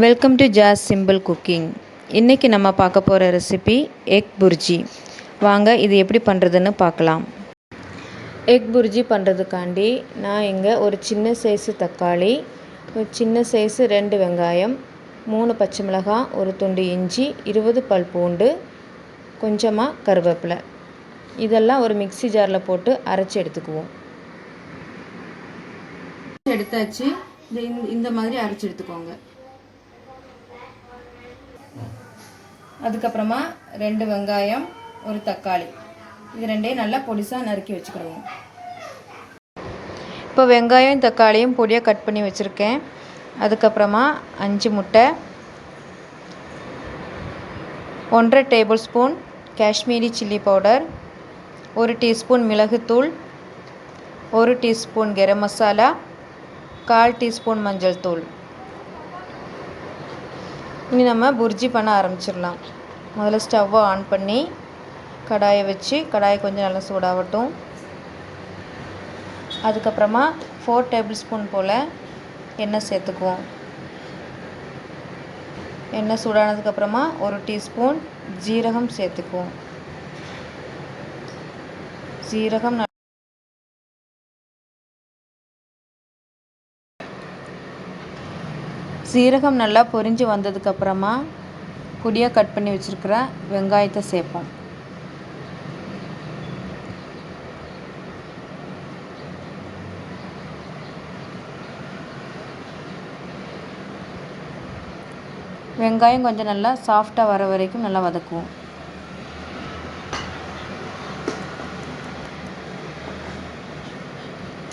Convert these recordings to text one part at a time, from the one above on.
Welcome to ஜாஸ் simple cooking. இன்றைக்கி நம்ம பார்க்க போகிற ரெசிபி எக் புர்ஜி. வாங்க இது எப்படி பண்ணுறதுன்னு பார்க்கலாம். எக் புர்ஜி பண்ணுறதுக்காண்டி நான் இங்கே ஒரு சின்ன சைஸு தக்காளி, ஒரு சின்ன சைஸு 2 வெங்காயம், 3 பச்சை மிளகாய், ஒரு துண்டு இஞ்சி, 20 பல் பூண்டு, கொஞ்சமாக கருவேப்பிலை, இதெல்லாம் ஒரு மிக்ஸி ஜாரில் போட்டு அரைச்சி எடுத்துக்குவோம். எடுத்தாச்சு. இந்த மாதிரி அரைச்சி எடுத்துக்கோங்க. அதுக்கப்புறமா 2 வெங்காயம், ஒரு தக்காளி, இது ரெண்டையும் நல்லா பொடிசாக நறுக்கி வச்சுக்கிடுவோம். இப்போ வெங்காயம் தக்காளியும் பொடியாக கட் பண்ணி வச்சுருக்கேன். அதுக்கப்புறமா 5 முட்டை, 1.5 table spoon Kashmiri chilli powder, 1 teaspoon மிளகுத்தூள், 1 டீஸ்பூன் கரம் மசாலா, 1/4 டீஸ்பூன் மஞ்சள் தூள். இனி நம்ம புர்ஜி பண்ண ஆரம்பிச்சிடலாம். முதல்ல ஸ்டவ்வை ஆன் பண்ணி கடாயை வச்சு கடாயை கொஞ்சம் நல்லா சூடாகட்டும். அதுக்கப்புறமா 4 டேபிள் ஸ்பூன் போல் எண்ணெய் சேர்த்துக்குவோம். எண்ணெய் சூடானதுக்கப்புறமா 1 டீஸ்பூன் ஜீரகம் சேர்த்துக்குவோம். சீரகம் நல்லா பொரிஞ்சு வந்ததுக்கப்புறமா பொடியாக கட் பண்ணி வச்சுருக்கிற வெங்காயத்தை சேர்ப்போம். வெங்காயம் கொஞ்சம் நல்லா சாஃப்டாக வர வரைக்கும் நல்லா வதக்குவோம்.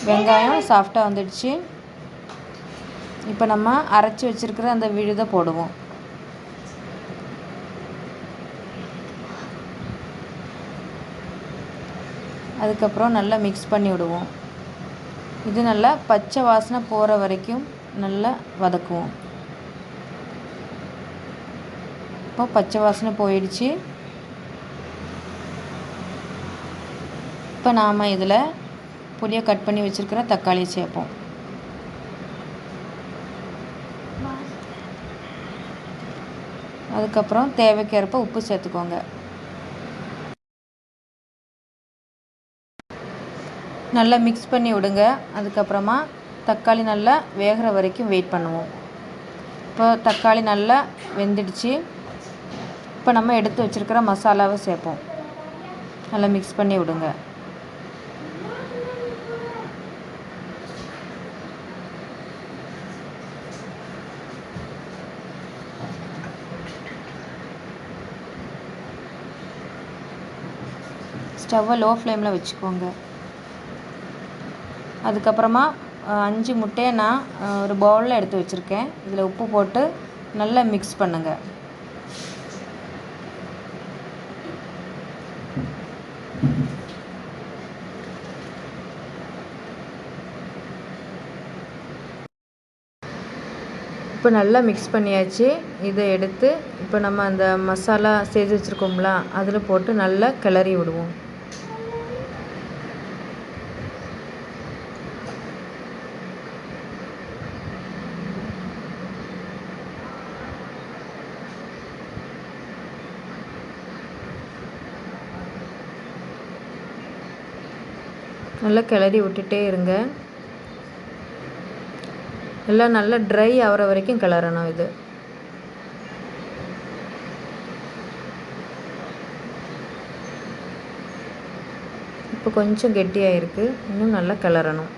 வெங்காயம் சாஃப்டாக வந்துடுச்சு. இப்போ நம்ம அரைச்சி வச்சுருக்கிற அந்த விழுதை போடுவோம். அதுக்கப்புறம் நல்லா மிக்ஸ் பண்ணி விடுவோம். இது நல்லா பச்சை வாசனை போகிற வரைக்கும் நல்லா வதக்குவோம். இப்போ பச்சை வாசனை போயிடுச்சு. இப்போ நாம் இதில் பொடியாக கட் பண்ணி வச்சுருக்கிற தக்காளியை சேர்ப்போம். அதுக்கப்புறம் தேவைக்கேற்ப உப்பு சேர்த்துக்கோங்க. நல்லா மிக்ஸ் பண்ணி விடுங்க. அதுக்கப்புறமா தக்காளி நல்லா வேகிற வரைக்கும் வெயிட் பண்ணுவோம். இப்போ தக்காளி நல்லா வெந்துடுச்சு. இப்போ நம்ம எடுத்து வச்சுருக்கிற மசாலாவை சேர்ப்போம். நல்லா மிக்ஸ் பண்ணி விடுங்க. ஸ்டவ்வை லோ ஃப்ளேமில் வச்சுக்கோங்க. அதுக்கப்புறமா 5 முட்டையை நான் ஒரு பவுலில் எடுத்து வச்சுருக்கேன். இதில் உப்பு போட்டு நல்லா மிக்ஸ் பண்ணுங்கள். இப்போ நல்லா மிக்ஸ் பண்ணியாச்சு. இதை எடுத்து இப்போ நம்ம அந்த மசாலா செஞ்சு வச்சுருக்கோம்ல அதில் போட்டு நல்லா கிளறி விடுவோம். நல்லா கிளறி விட்டுட்டே இருங்க. எல்லாம் நல்லா ட்ரை ஆகிற வரைக்கும் கிளறணும். இது இப்போ கொஞ்சம் கெட்டியாக இருக்குது. இன்னும் நல்லா கிளறணும்.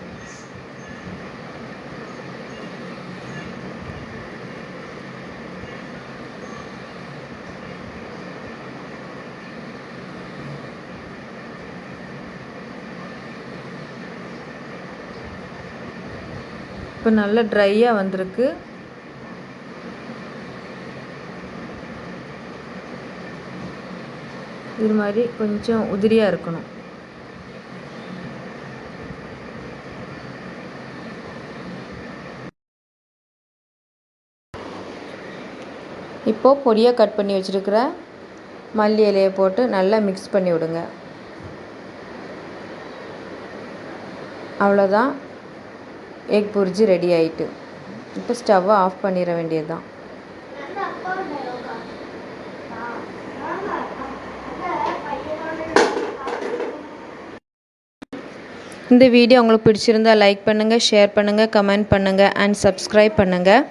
இப்போ நல்லா ட்ரையாக வந்திருக்கு. இது மாதிரி கொஞ்சம் உதிரியாக இருக்கணும். இப்போது பொடியாக கட் பண்ணி வச்சுருக்கிற மல்லி இலையை போட்டு நல்லா மிக்ஸ் பண்ணி விடுங்க. அவ்வளோதான், எக் புர்ஜி ரெடி ஆகிட்டு. இப்போ ஸ்டவ்வை ஆஃப் பண்ணிட வேண்டியது தான். இந்த வீடியோ உங்களுக்கு பிடிச்சிருந்தால் லைக் பண்ணுங்கள், ஷேர் பண்ணுங்கள், கமெண்ட் பண்ணுங்கள் அண்ட் சப்ஸ்கிரைப் பண்ணுங்கள்.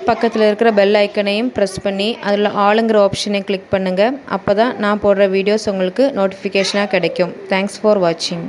பக்கத்தில் இருக்கிற பெல் ஐக்கனையும் ப்ரெஸ் பண்ணி அதில் ஆளுங்கிற ஆப்ஷனை கிளிக் பண்ணுங்கள். அப்போ தான் நான் போடுற வீடியோஸ் உங்களுக்கு நோட்டிஃபிகேஷனாக கிடைக்கும். தேங்க்ஸ் ஃபார் வாட்சிங்.